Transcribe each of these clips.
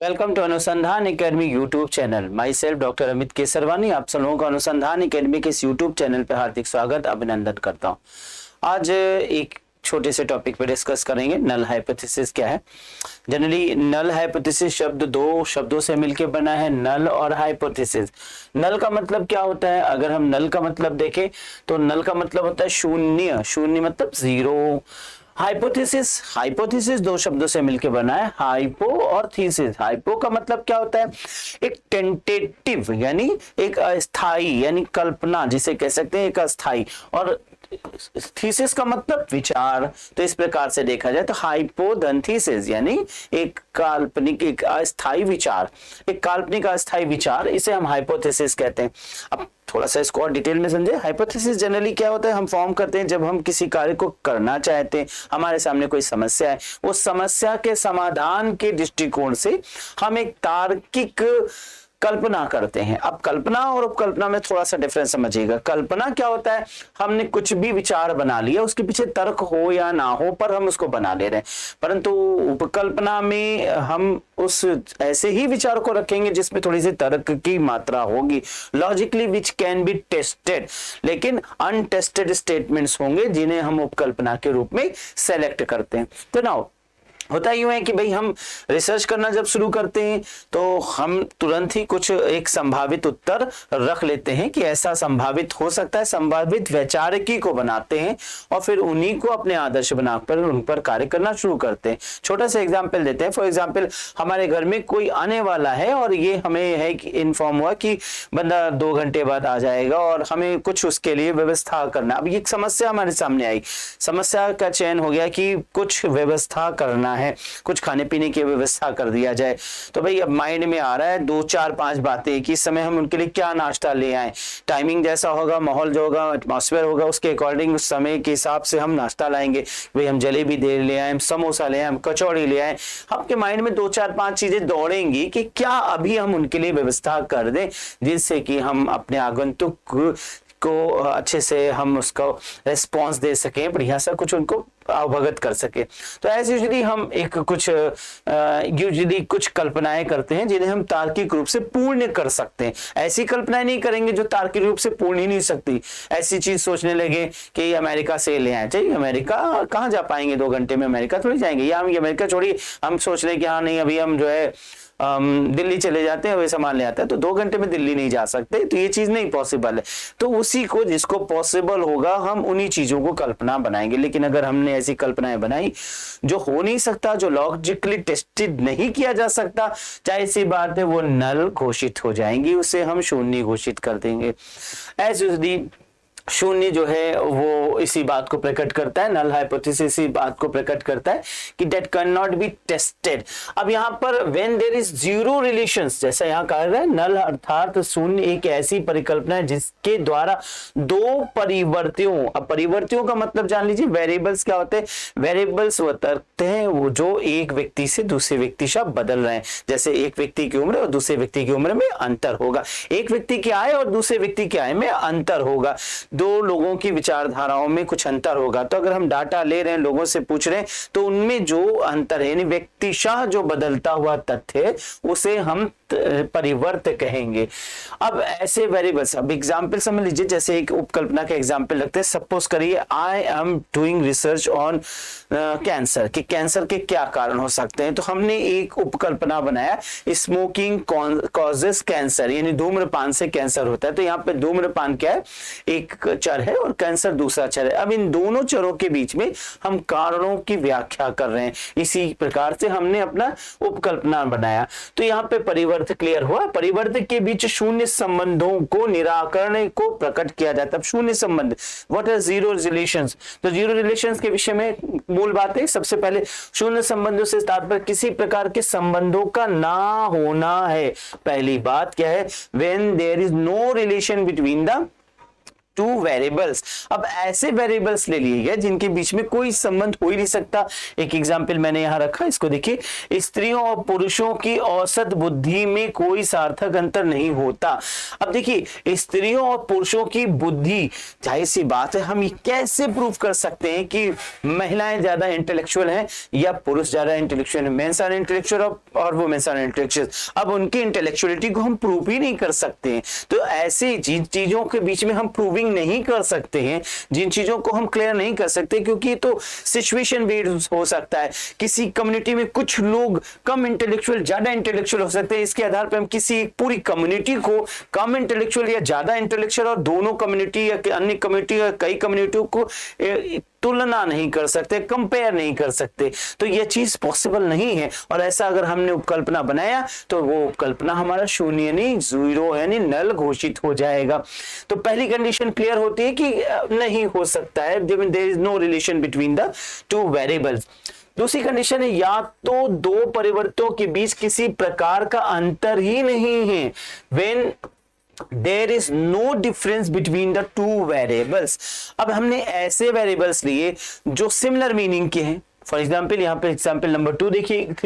Welcome to अनुसंधान academy YouTube channel. My self doctor Amit Kesarwani आप सब लोगों का अनुसंधान एकेडमी के इस यूट्यूब चैनल पर हार्दिक स्वागत अभिनंदन करता हूं। आज एक छोटे से टॉपिक पे डिस्कस करेंगे, नल हाइपोथेसिस क्या है। जनरली नल हाइपोथेसिस शब्द दो शब्दों से मिलकर बना है, नल और हाइपोथेसिस। नल का मतलब क्या होता है? अगर हम नल का मतलब देखें तो नल का मतलब होता है शून्य। शून्य मतलब जीरो। हाइपोथेसिस, हाइपोथेसिस दो शब्दों से मिलकर बना है, हाइपो और थीसिस। हाइपो का मतलब क्या होता है? एक टेंटेटिव यानी एक अस्थाई यानी कल्पना जिसे कह सकते हैं, एक अस्थाई। और थीसिस का मतलब विचार। तो इस प्रकार से देखा जाए तो हाइपोधन थीसिस यानी एक काल्पनिक, एक अस्थाई विचार, एक काल्पनिक अस्थाई विचार, इसे हम हाइपोथेसिस कहते हैं। अब थोड़ा सा इसको और डिटेल में समझे। हाइपोथेसिस जनरली क्या होता है? हम फॉर्म करते हैं जब हम किसी कार्य को करना चाहते हैं, हमारे सामने कोई समस्या है, उस समस्या के समाधान के दृष्टिकोण से हम एक तार्किक कल्पना करते हैं। अब कल्पना और उपकल्पना में थोड़ा सा डिफरेंस समझिएगा। कल्पना क्या होता है? हमने कुछ भी विचार बना लिया, उसके पीछे तर्क हो या ना हो पर हम उसको बना ले रहे हैं। परंतु उपकल्पना में हम उस ऐसे ही विचार को रखेंगे जिसमें थोड़ी सी तर्क की मात्रा होगी, logically which can be tested, लेकिन अनटेस्टेड स्टेटमेंट्स होंगे जिन्हें हम उपकल्पना के रूप में सेलेक्ट करते हैं। तो नाउ होता यूं है कि भाई हम रिसर्च करना जब शुरू करते हैं तो हम तुरंत ही कुछ एक संभावित उत्तर रख लेते हैं कि ऐसा संभावित हो सकता है, संभावित वैचारिकी को बनाते हैं और फिर उन्हीं को अपने आदर्श बनाकर उन पर कार्य करना शुरू करते हैं। छोटा सा एग्जांपल देते हैं। फॉर एग्जांपल, हमारे घर में कोई आने वाला है और ये हमें है कि इन्फॉर्म हुआ कि बंदा 2 घंटे बाद आ जाएगा और हमें कुछ उसके लिए व्यवस्था करना। अब ये समस्या हमारे सामने आई, समस्या का चयन हो गया कि कुछ व्यवस्था करना है, कुछ खाने पीने की व्यवस्था कर दिया जाए। तो भाई अब माइंड में आ रहा है 2 4 5 बातें कि इस समय हम उनके लिए क्या नाश्ता ले आए। टाइमिंग जैसा होगा, माहौल जो होगा, एटमॉस्फेयर होगा, उसके अकॉर्डिंग उस समय के हिसाब से हम नाश्ता लाएंगे। भाई हम जलेबी दे ले आए, हम समोसा ले आए, हम कचौड़ी ले आए। आपके माइंड में 2 4 5 चीजें दौड़ेंगी कि क्या अभी हम उनके लिए व्यवस्था कर दें जिससे कि हम अपने आगंतुक को अच्छे से हम उसको रेस्पॉन्स दे सकें, बढ़िया सा कुछ उनको अवगत कर सके। तो ऐसे यूजुअली हम एक कुछ कल्पनाएं करते हैं जिन्हें हम तार्किक रूप से पूर्ण कर सकते हैं। ऐसी कल्पनाएं नहीं करेंगे जो तार्किक रूप से पूर्ण ही नहीं सकती। ऐसी चीज सोचने लगे कि अमेरिका से ले आए, चाहिए अमेरिका कहाँ जा पाएंगे 2 घंटे में, अमेरिका थोड़ी जाएंगे, या हम अमेरिका छोड़िए, हम सोच रहे कि हाँ नहीं अभी हम जो है दिल्ली चले जाते हैं, वे सामान ले आता है, तो 2 घंटे में दिल्ली नहीं जा सकते, तो ये चीज नहीं पॉसिबल है। तो उसी को जिसको पॉसिबल होगा हम उन्हीं चीजों को कल्पना बनाएंगे। लेकिन अगर हमने ऐसी कल्पनाएं बनाई जो हो नहीं सकता, जो लॉजिकली टेस्टेड नहीं किया जा सकता, चाहे सी बात है वो नल घोषित हो जाएंगी, उसे हम शून्य घोषित कर देंगे। ऐसे शून्य जो है वो इसी बात को प्रकट करता है, नल हाइपोथेसिस इसी बात को प्रकट करता है कि that can not be tested. अब यहाँ पर when there is zero relations, जैसा यहाँ कहा गया है, नल अर्थात शून्य एक ऐसी परिकल्पना है जिसके द्वारा 2 परिवर्तियों, अब परिवर्तियों का मतलब जान लीजिए, वेरिएबल्स क्या होते हैं? वेरिएबल्स वो तर्क हैं वो जो एक व्यक्ति से दूसरे व्यक्ति से बदल रहे हैं। जैसे एक व्यक्ति की उम्र और दूसरे व्यक्ति की उम्र में अंतर होगा, एक व्यक्ति की आय और दूसरे व्यक्ति की आय में अंतर होगा, 2 लोगों की विचारधाराओं में कुछ अंतर होगा। तो अगर हम डाटा ले रहे हैं, लोगों से पूछ रहे हैं, तो उनमें जो अंतर है यानी व्यक्तिशः जो बदलता हुआ तथ्य है उसे हम परिवर्त कहेंगे। अब ऐसे वेरिएबल्स, अब एग्जांपल समझ लीजिए, जैसे एक उपकल्पना का एग्जांपल लगते हैं। सपोज करिए I am doing research on cancer, कि कैंसर के क्या कारण हो सकते हैं। तो हमने एक उपकल्पना बनाया, स्मोकिंग कॉजेस कैंसर, यानी धूम्रपान से कैंसर होता है। तो यहाँ पे धूम्रपान क्या है? एक चर है और कैंसर दूसरा चर है। अब इन दोनों चरों के बीच में हम कारणों की व्याख्या कर रहे हैं। इसी प्रकार से हमने अपना उपकल्पना बनाया। तो यहाँ पे परिवर्त क्लियर हुआ। परिवर्त के बीच शून्य संबंधों को निराकरण को प्रकट किया जाता है। शून्य संबंध, व्हाट आर जीरो रिलेशंस? तो जीरो रिलेशंस के विषय में मूल बात है, सबसे पहले शून्य संबंधों से तात्पर्य किसी प्रकार के संबंधों का ना होना है। पहली बात क्या है? When there is no relation between the two variables. अब ऐसे वेरिएबल्स ले लिए गए जिनके बीच में कोई संबंध हो ही नहीं सकता। एक एग्जाम्पल मैंने यहां रखा, इसको देखिए, स्त्रियों और पुरुषों की औसत बुद्धि में कोई सार्थक अंतर नहीं होता। अब देखिए, स्त्रियों और पुरुषों की बुद्धि, जाहिर सी बात है, हम ये कैसे प्रूव कर सकते हैं कि महिलाएं ज्यादा इंटेलेक्चुअल हैं या पुरुष ज्यादा इंटेलेक्चुअल है? मेंस आर इंटेलेक्चुअल और वुमेन्स आर इंटेलेक्चुअल। अब उनकी इंटेलेक्चुअलिटी को हम प्रूव ही नहीं कर सकते हैं। तो ऐसे जिन चीजों के बीच में हम प्रूविंग नहीं कर सकते हैं, जिन चीजों को हम क्लियर नहीं कर सकते, क्योंकि तो सिचुएशन बेस्ड हो सकता है। किसी कम्युनिटी में कुछ लोग कम इंटेलेक्चुअल, ज्यादा इंटेलेक्चुअल हो सकते हैं। इसके आधार पर हम किसी पूरी कम्युनिटी को कम इंटेलेक्चुअल या ज्यादा इंटेलेक्चुअल और दोनों कम्युनिटी या अन्य कम्युनिटी या कई कम्युनिटियों को तुलना नहीं कर सकते, कंपेयर नहीं कर सकते। तो यह चीज पॉसिबल नहीं है। और ऐसा अगर हमने उपकल्पना बनाया तो वो उपकल्पना हमारा शून्य नहीं, जीरो यानी नल घोषित हो जाएगा। तो पहली कंडीशन क्लियर होती है कि नहीं हो सकता है, there is no relation between the two variables. दूसरी कंडीशन है, या तो दो परिवर्तों के बीच किसी प्रकार का अंतर ही नहीं है, when there is no difference between the two variables. अब हमने ऐसे वेरिएबल्स लिए जो सिमिलर मीनिंग के हैं। फॉर एग्जाम्पल, यहाँ पे एग्जाम्पल नंबर 3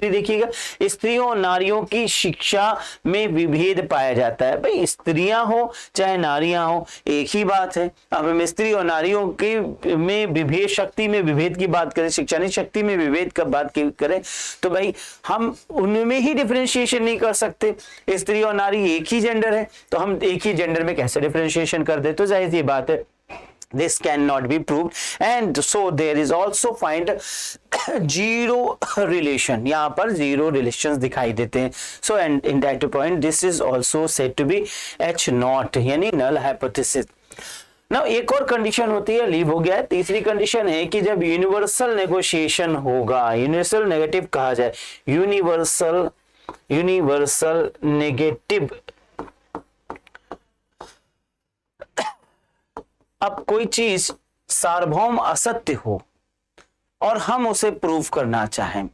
देखिएगा, स्त्रियों और नारियों की शिक्षा में विभेद पाया जाता है। भाई, स्त्रियां हो चाहे नारियां हो, एक ही बात है। अब हम स्त्री और नारियों के में विभेद, शक्ति में विभेद की बात करें, शिक्षा नहीं, शक्ति में विभेद का बात करें, तो भाई हम उनमें ही डिफरेंशिएशन नहीं कर सकते। स्त्री और नारी एक ही जेंडर है, तो हम एक ही जेंडर में कैसे डिफरेंशिएशन कर दे? तो जाहिर सी बात है, this cannot be proved, and so there is also find zero relation। यहाँ पर zero relations दिखाई देते हैं। so and in that point this is also said to be H naught यानी null hypothesis। Now एक और कंडीशन होती है, लीव हो गया है। तीसरी कंडीशन है कि जब यूनिवर्सल नेगोशिएशन होगा, यूनिवर्सल नेगेटिव कहा जाए, यूनिवर्सल नेगेटिव। अब कोई चीज सार्वभौम असत्य हो और हम उसे प्रूव करना चाहें,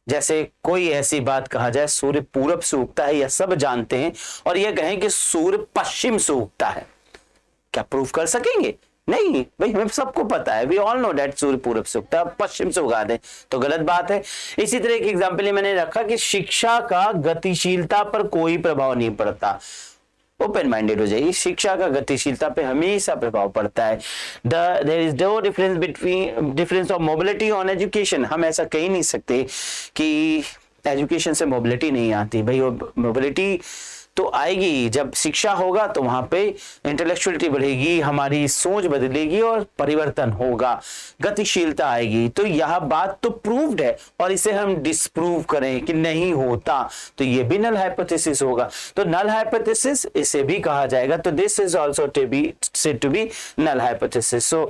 जैसे कोई ऐसी बात कहा जाए सूर्य पूरब से उगता है, यह सब जानते हैं, और यह कहें कि सूर्य पश्चिम से उगता है, क्या प्रूव कर सकेंगे? नहीं भाई, हमें सबको पता है, वी ऑल नो दैट सूर्य पूरब से उगता है, पश्चिम से उगा दें तो गलत बात है। इसी तरह एक एग्जाम्पल मैंने रखा कि शिक्षा का गतिशीलता पर कोई प्रभाव नहीं पड़ता। ओपन माइंडेड हो जाइए, शिक्षा का गतिशीलता पे हमेशा प्रभाव पड़ता है। There is no difference of mobility on education. हम ऐसा कह ही नहीं सकते कि एजुकेशन से मोबिलिटी नहीं आती। भाई, मोबिलिटी तो आएगी, जब शिक्षा होगा तो वहां पे इंटेलेक्चुअलिटी बढ़ेगी, हमारी सोच बदलेगी और परिवर्तन होगा, गतिशीलता आएगी। तो यह बात तो प्रूव्ड है, और इसे हम डिसप्रूव करें कि नहीं होता तो ये भी नल हाइपोथेसिस होगा। तो नल हाइपोथेसिस इसे भी कहा जाएगा। तो this is also to be said to be null hypothesis. So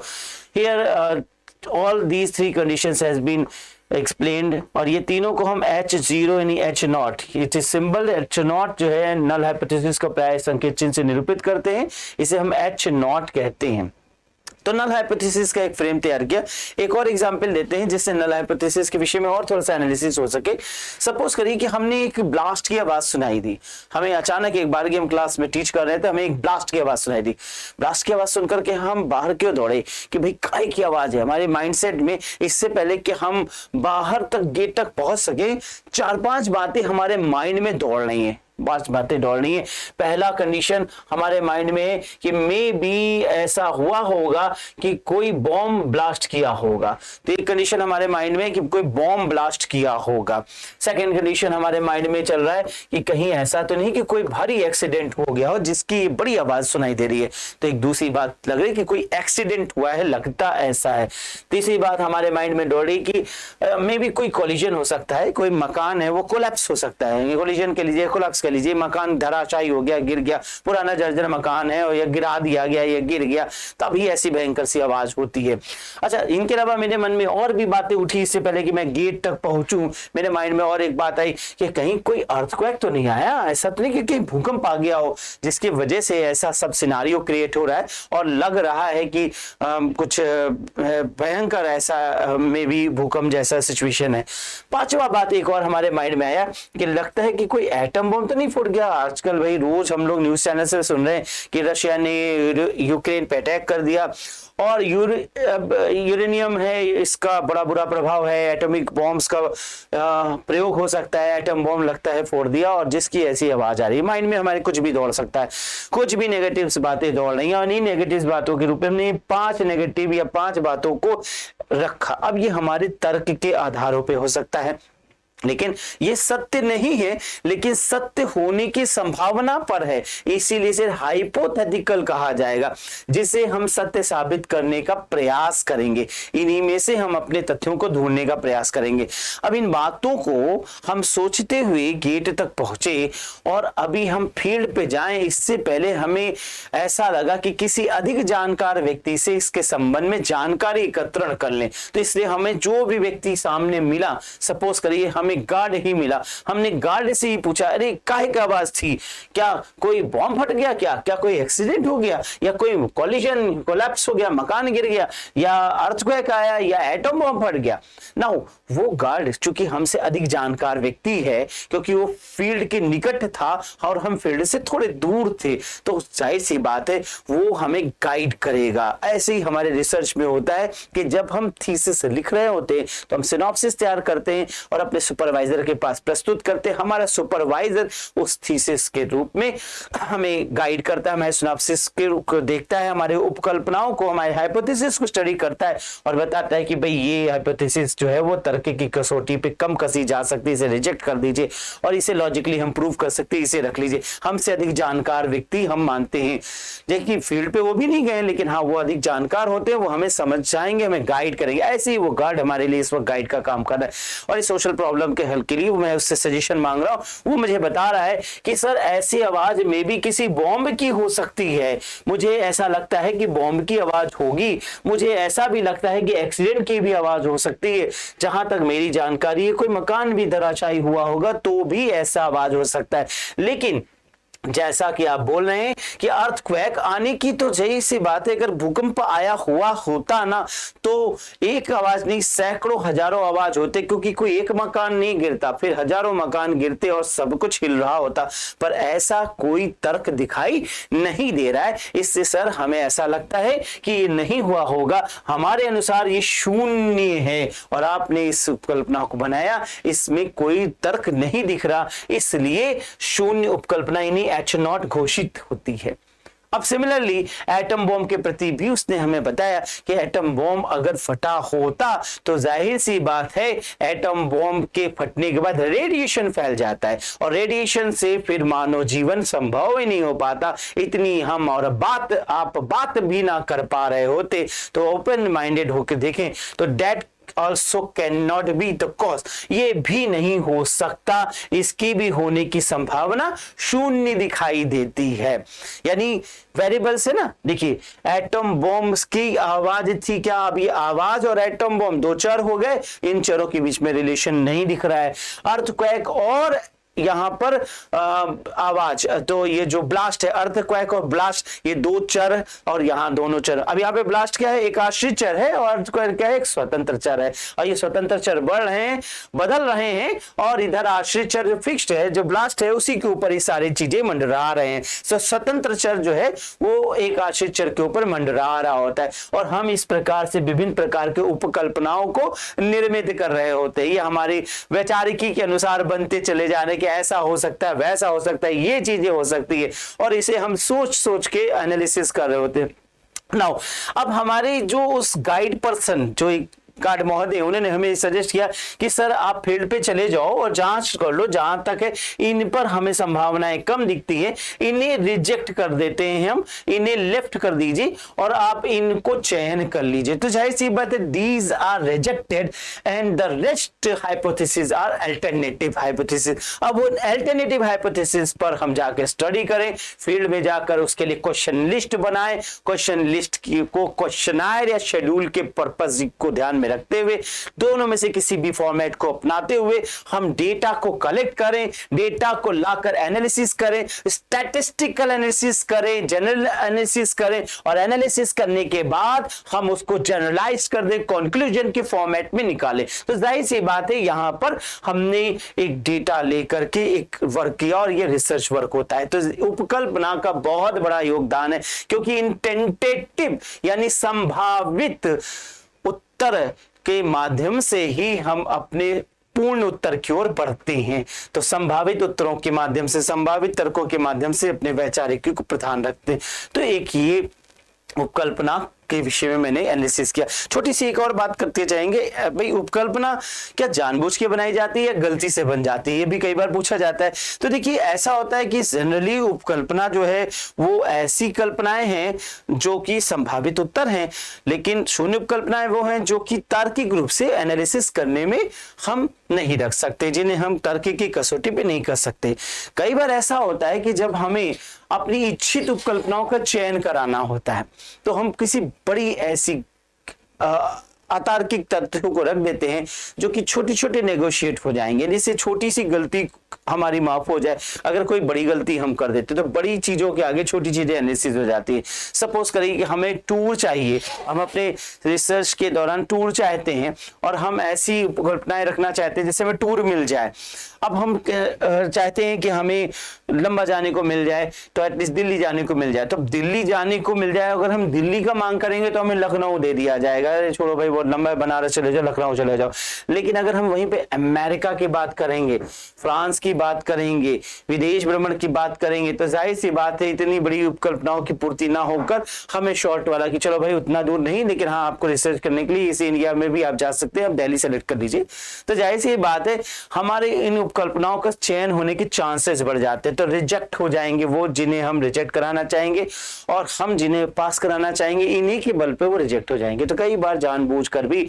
here all these three conditions has been explained, और ये तीनों को हम H0 यानी H naught, it is symbol H naught जो है नल हाइपोथेसिस को प्राय संकेत चिन्ह से निरूपित करते हैं, इसे हम H नॉट कहते हैं। तो नल हाइपोथेसिस का एक फ्रेम तैयार किया। एक और एग्जांपल देते हैं जिससे नल हाइपोथेसिस के विषय में और थोड़ा सा एनालिसिस हो सके। सपोज करिए कि हमने एक ब्लास्ट की आवाज सुनाई दी, हमें अचानक एक बार की हम क्लास में टीच कर रहे थे, हमें एक ब्लास्ट की आवाज सुनाई दी। ब्लास्ट की आवाज सुनकर के हम बाहर क्यों दौड़े कि भाई काय की आवाज है। हमारे माइंडसेट में इससे पहले कि हम बाहर तक गेट तक पहुंच सके, 4-5 बातें हमारे माइंड में दौड़ रही हैं, 5 बातें दौड़नी है। पहला कंडीशन हमारे माइंड में है कि मे बी ऐसा हुआ होगा कि कोई बॉम्ब ब्लास्ट किया होगा, तो एक कंडीशन हमारे माइंड में है कि कोई बॉम्ब ब्लास्ट किया होगा। सेकंड कंडीशन हमारे माइंड में चल रहा है कि कहीं ऐसा तो नहीं कि कोई भारी एक्सीडेंट हो गया हो जिसकी बड़ी आवाज सुनाई दे रही है, तो एक दूसरी बात लग रही है कि कोई एक्सीडेंट हुआ है, लगता ऐसा है। तीसरी बात हमारे माइंड में दौड़ रही कि मे बी कोई कोलिजन हो सकता है, कोई मकान है वो कोलैप्स हो सकता है। कोलिजन के लिए कोलैप्स कर लीजिए, मकान धराशायी हो गया, गिर गया, पुराना जर्जर मकान है और या गिरा दिया गया, या गिर गया, तभी ऐसी भयंकर सी आवाज होती है। अच्छा, इनके अलावा मेरे मन में और भी बातें उठी इससे पहले कि मैं गेट तक पहुंचूं। मेरे माइंड में और एक बात आई कि कहीं कोई अर्थक्वेक तो नहीं आया, ऐसा तो नहीं कि कहीं भूकंप आ गया हो जिसकी वजह से ऐसा सब सिनारियो क्रिएट हो रहा है और लग रहा है कि कुछ भयंकर ऐसा में भी भूकंप जैसा सिचुएशन है। पांचवा बात एक और हमारे माइंड में आया कि लगता है कि कोई एटम बम तो नहीं फूट गया। आजकल भाई रोज हम लोग न्यूज चैनल से सुन रहे हैं कि रशिया ने यूक्रेन पे अटैक कर दिया और यूरेनियम है, इसका बड़ा बुरा प्रभाव है, एटॉमिक बॉम्ब्स का प्रयोग हो सकता है, एटम बॉम्ब लगता है फोड़ दिया, और जिसकी ऐसी आवाज आ रही है माइंड में हमारे कुछ भी दौड़ सकता है, कुछ भी नेगेटिव बातें दौड़ रही हैं। और इन नेगेटिव बातों के रूप में हमने 5 नेगेटिव या 5 बातों को रखा। अब ये हमारे तर्क के आधारों पे हो सकता है, लेकिन ये सत्य नहीं है, लेकिन सत्य होने की संभावना पर है, इसीलिए इसे हाइपोथेटिकल कहा जाएगा, जिसे हम सत्य साबित करने का प्रयास करेंगे। इन्हीं में से हम अपने तथ्यों को ढूंढने का प्रयास करेंगे। अब इन बातों को हम सोचते हुए गेट तक पहुंचे और अभी हम फील्ड पे जाएं, इससे पहले हमें ऐसा लगा कि किसी अधिक जानकार व्यक्ति से इसके संबंध में जानकारी एकत्रण कर लें। तो इसलिए हमें जो भी व्यक्ति सामने मिला, सपोज करिए हमें गार्ड ही मिला, हमने गार्ड से ही पूछा, अरे काहे की आवाज थी, क्या कोई बॉम्ब फट गया, क्या कोई एक्सीडेंट हो गया, या कोई कॉलिजन कोलैप्स हो गया, मकान गिर गया, या अर्थक्वेक आया, या एटम बॉम्ब फट गया ना। वो गार्ड चूंकि हमसे अधिक जानकार व्यक्ति है, क्योंकि वो फील्ड के निकट था और हम फील्ड से थोड़े दूर थे, तो जाहिर सी बात है वो हमें गाइड करेगा। ऐसे ही हमारे रिसर्च में होता है कि जब हम थीसिस लिख रहे होते हैं तो हम सिनॉप्सिस तैयार करते हैं और अपने सुपरवाइजर के पास प्रस्तुत करते हैं। हमारा सुपरवाइजर उस थीसिस के रूप में हमें गाइड करता है, हमारे सिनॉप्सिस के रूप को देखता है, हमारे उपकल्पनाओं को, हमारे हाइपोथेसिस को स्टडी करता है और बताता है कि भाई ये हाइपोथेसिस जो है वो तर्क की कसौटी पे कम कसी जा सकती है, इसे रिजेक्ट कर दीजिए, और इसे लॉजिकली हम प्रूव कर सकते हैं, इसे रख लीजिए। हमसे अधिक जानकार व्यक्ति हम मानते हैं, देखिए फील्ड पे वो भी नहीं गए, लेकिन हाँ वो अधिक जानकार होते हैं, वो हमें समझ जाएंगे, हमें गाइड करेंगे। ऐसे ही वो गार्ड हमारे लिए इस वक्त गाइड का काम कर रहा है। और इस सोशल प्रॉब्लम के हल के लिए मैं उससे सजेशन मांग रहा हूं। वो मुझे बता रहा है कि सर ऐसी आवाज में भी किसी बॉम्ब की हो सकती है, मुझे ऐसा लगता है कि बॉम्ब की आवाज होगी, मुझे ऐसा भी लगता है कि एक्सीडेंट की भी आवाज हो सकती है, जहां तक मेरी जानकारी है कोई मकान भी धराशायी हुआ होगा तो भी ऐसा आवाज हो सकता है। लेकिन जैसा कि आप बोल रहे हैं कि अर्थक्वेक आने की तो जही सी बात है, अगर भूकंप आया हुआ होता ना तो एक आवाज नहीं सैकड़ों हजारों आवाज होते, क्योंकि कोई एक मकान नहीं गिरता, फिर हजारों मकान गिरते और सब कुछ हिल रहा होता। पर ऐसा कोई तर्क दिखाई नहीं दे रहा है। इससे सर हमें ऐसा लगता है कि ये नहीं हुआ होगा, हमारे अनुसार ये शून्य है और आपने इस उपकल्पना को बनाया, इसमें कोई तर्क नहीं दिख रहा, इसलिए शून्य उपकल्पना यानी H0 घोषित होती है। अब सिमिलरली एटम बॉम्ब के प्रति भी उसने हमें बताया कि एटम बॉम्ब अगर फटा होता तो जाहिर सी बात है एटम बॉम्ब के फटने के बाद रेडिएशन फैल जाता है और रेडिएशन से फिर मानव जीवन संभव ही नहीं हो पाता। इतनी हम और बात भी ना कर पा रहे होते तो ओपन माइंडेड होकर देखें तो date also cannot be the cause, ये भी नहीं हो सकता, इसकी भी होने की संभावना शून्य दिखाई देती है। यानी वेरिएबल से ना देखिए एटम बॉम्ब की आवाज थी, क्या अभी आवाज और एटम बॉम्ब 2 चर हो गए, इन चरों के बीच में रिलेशन नहीं दिख रहा है। अर्थक्वेक और यहां पर आवाज, तो ये जो ब्लास्ट है अर्थक्वेक और ब्लास्ट ये 2 चर और यहां दोनों चर। अब यहाँ पे ब्लास्ट क्या है, एक आश्रित चर है और अर्थक्वेक क्या है, एक स्वतंत्र चर है। और ये स्वतंत्र चर बढ़ रहे हैं, बदल रहे हैं और इधर आश्रित चर जो फिक्स्ड है, जो ब्लास्ट है उसी के ऊपर ये सारी चीजें मंडरा रहे हैं। स्वतंत्र चर जो है वो एक आश्रित चर के ऊपर मंडरा रहा होता है और हम इस प्रकार से विभिन्न प्रकार के उपकल्पनाओं को निर्मित कर रहे होते हैं। ये हमारी वैचारिकी के अनुसार बनते चले जाने कि ऐसा हो सकता है, वैसा हो सकता है, ये चीजें हो सकती है और इसे हम सोच के एनालिसिस कर रहे होते हैं। नाउ अब हमारे जो उस गाइड पर्सन जो एक गार्ड महोदय उन्होंने हमें सजेस्ट किया कि सर आप फील्ड पे चले जाओ और जांच कर लो, जहां तक है इन पर हमें संभावनाएं कम दिखती है, इन्हें रिजेक्ट कर देते हैं हम, इन्हें लेफ्ट कर दीजिए और आप इनको चयन कर लीजिए। तो जाहिर सी बात है these are rejected and the rest hypothesis are alternative hypothesis. अब वो अल्टरनेटिव हाइपोथेसिस पर हम जाकर स्टडी करें, फील्ड में जाकर उसके लिए क्वेश्चन लिस्ट बनाएं, क्वेश्चन लिस्ट को क्वेश्चनायर या शेड्यूल के पर्पस को ध्यान में रखते हुए, दोनों में से किसी भी फॉर्मेट को अपनाते हुए हम डेटा को कलेक्ट करें, डेटा को लाकर एनालिसिस करें, स्टैटिस्टिकल एनालिसिस करें, जनरल एनालिसिस करें, और एनालिसिस करने के बाद हम उसको जनरलाइज कर दें, कंक्लूजन के फॉर्मेट में निकालें। तो जाहिर सी बात है यहां पर हमने एक डेटा लेकर के एक वर्क किया और ये रिसर्च वर्क होता है। तो उपकल्पना का बहुत बड़ा योगदान है, क्योंकि इन टेंटेटिव यानी संभावित उत्तर के माध्यम से ही हम अपने पूर्ण उत्तर की ओर बढ़ते हैं। तो संभावित उत्तरों के माध्यम से, संभावित तर्कों के माध्यम से अपने वैचारिक को प्रधान रखते हैं। तो एक ये उपकल्पना के विषय में मैंने एनालिसिस किया। छोटी सी एक और बात करते जाएंगे, भाई उपकल्पना क्या जानबूझ के बनाई जाती है या गलती से बन जाती है, ये भी कई बार पूछा जाता है। तो देखिए ऐसा होता है कि जनरली उपकल्पना जो है वो ऐसी कल्पनाएं हैं जो कि संभावित उत्तर हैं, लेकिन शून्य उपकल्पनाएं वो हैं जो कि तार्किक रूप से एनालिसिस करने में हम नहीं रख सकते, जिन्हें हम तर्क की कसौटी पे नहीं कर सकते। कई बार ऐसा होता है कि जब हमें अपनी इच्छित उपकल्पनाओं का चयन कराना होता है तो हम किसी बड़ी ऐसी अतार्किक तथ्यों को रख देते हैं जो कि छोटे छोटे नेगोशिएट हो जाएंगे, जिससे छोटी सी गलती हमारी माफ हो जाए। अगर कोई बड़ी गलती हम कर देते तो बड़ी चीजों के आगे छोटी चीजें एनालिसिस हो जाती है। सपोज करिए कि हमें टूर चाहिए, हम अपने रिसर्च के दौरान टूर चाहते हैं और हम ऐसी उपकल्पनाएं रखना चाहते हैं जैसे हमें टूर मिल जाए। अब हम चाहते हैं कि हमें लंबा जाने को मिल जाए, तो एटलीस्ट दिल्ली जाने को मिल जाए। तो दिल्ली जाने को मिल जाए, अगर हम दिल्ली का मांग करेंगे तो हमें लखनऊ दे दिया जाएगा, अरे छोड़ो भाई बहुत लंबा है, बनारस चले जाओ, लखनऊ चले जाओ। लेकिन अगर हम वहीं पे अमेरिका की बात करेंगे, फ्रांस की बात करेंगे, विदेश भ्रमण की बात करेंगे, तो जाहिर सी बात है इतनी बड़ी उपकल्पनाओं की पूर्ति ना होकर हमें शॉर्ट वाला कि चलो भाई उतना दूर नहीं, लेकिन हाँ आपको रिसर्च करने के लिए इस इंडिया में भी आप जा सकते हैं, आप दिल्ली सेलेक्ट कर लीजिए। तो जाहिर सी बात है हमारे इन कल्पनाओं का चयन होने के चांसेस बढ़ जाते हैं। तो रिजेक्ट हो जाएंगे वो जिन्हें हम रिजेक्ट कराना चाहेंगे, और हम जिन्हें पास कराना चाहेंगे इन्हीं के बल पे वो रिजेक्ट हो जाएंगे। तो कई बार जानबूझकर भी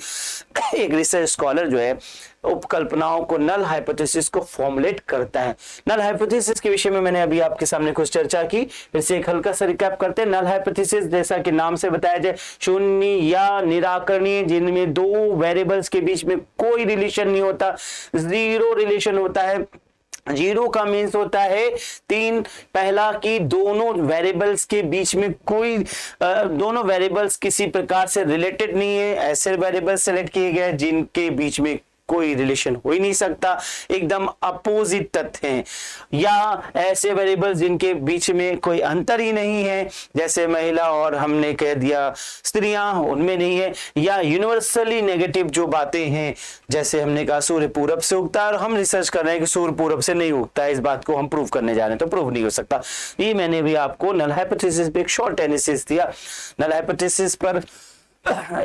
एक रिसर्च स्कॉलर जो है उपकल्पनाओं को, नल हाइपोथेसिस को फॉर्मुलेट करता है। नल हाइपोथेसिस के विषय में मैंने अभी आपके सामने कुछ चर्चा की, फिर से एक हल्का सा रिकैप करते हैं। नल हाइपोथेसिस जैसा कि नाम से बताया जाए शून्य या निराकरणीय, जिनमें दो वेरिएबल्स के बीच में कोई रिलेशन नहीं होता, जीरो रिलेशन होता है। जीरो का मीन्स होता है तीन, पहला कि दोनों वेरिएबल्स के बीच में कोई दोनों वेरिएबल्स किसी प्रकार से रिलेटेड नहीं है। ऐसे वेरिएबल्स सेलेक्ट किए गए जिनके बीच में कोई रिलेशन हो ही नहीं सकता, एकदम अपोजिट तथ्य हैं। या ऐसे वेरिएबल्स जिनके बीच में कोई अंतर ही नहीं है, जैसे महिला और हमने कह दिया स्त्रियां, उनमें नहीं है। या यूनिवर्सली नेगेटिव जो बातें हैं, जैसे हमने कहा सूर्य पूरब से उगता है और हम रिसर्च कर रहे हैं कि सूर्य पूरब से नहीं उगता है, इस बात को हम प्रूव करने जा रहे हैं, तो प्रूव नहीं हो सकता। ये मैंने भी आपको नल हाइपोथेसिस पे एक शॉर्ट एनालिसिस दिया। नल हाइपोथेसिस पर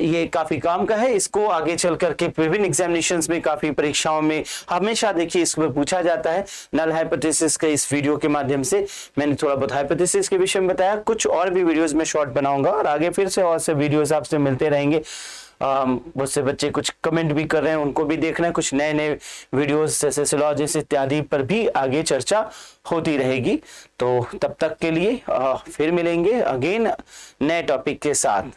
ये काफी काम का है, इसको आगे चल करके विभिन्न एग्जामिनेशंस में, काफी परीक्षाओं में हमेशा देखिए इस पर पूछा जाता है। नल हाइपोथेसिस के इस वीडियो के माध्यम से मैंने थोड़ा बहुत हाइपोथेसिस के विषय में बताया। कुछ और भी वीडियोस में शॉर्ट बनाऊंगा और आगे फिर से और से वीडियोस आपसे मिलते रहेंगे। बहुत से बच्चे कुछ कमेंट भी कर रहे हैं, उनको भी देखना है। कुछ नए नए वीडियोस जैसे सिलॉजिस इत्यादि पर भी आगे चर्चा होती रहेगी। तो तब तक के लिए फिर मिलेंगे अगेन नए टॉपिक के साथ।